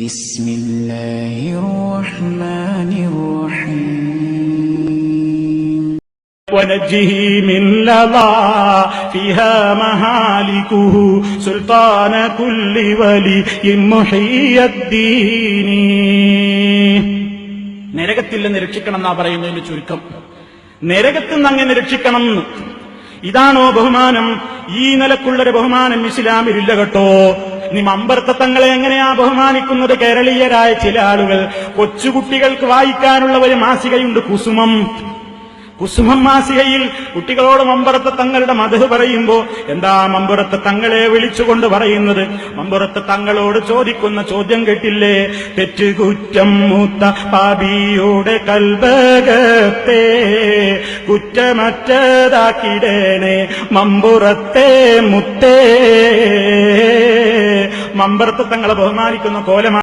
بسم الله الرحمن الرحيم ونجه من لظى فيها مهالكه سلطان كل ولي محي الدين. നരകത്തിൽ നിന്ന് രക്ഷിക്കണം എന്നാ പറയുന്നതിന്റെ ചുരുക്കം. നരകത്തിൽ നിന്ന് അങ്ങനെ രക്ഷിക്കണം. ഇതാണോ ബഹുമാനം? ഈ നിലക്കുള്ളൊരു ബഹുമാനം ഇസ്ലാമിലില്ല കേട്ടോ. നീ മമ്പറത്തെ തങ്ങളെ എങ്ങനെയാ ബഹുമാനിക്കുന്നത്? കേരളീയരായ ചില ആളുകൾ കൊച്ചുകുട്ടികൾക്ക് വായിക്കാനുള്ള ഒരു മാസികയുണ്ട്, കുസുമം. കുസുമം മാസികയിൽ കുട്ടികളോട് മമ്പറത്തെ തങ്ങളുടെ മദ്ഹ് പറയുമ്പോ എന്താ മമ്പറത്തെ തങ്ങളെ വിളിച്ചുകൊണ്ട് പറയുന്നത്? മമ്പറത്തെ തങ്ങളോട് ചോദിക്കുന്ന ചോദ്യം കേട്ടില്ലേ? തെറ്റുകുറ്റം മൂത്ത പാപിയുടെ കൽബകത്തെ കുറ്റമറ്റതാക്കിടേണേ മമ്പുറത്തെ മുത്തേ. മമ്പറത്തെ തങ്ങളെ ബഹുമാനിക്കുന്ന കോലമാണ്.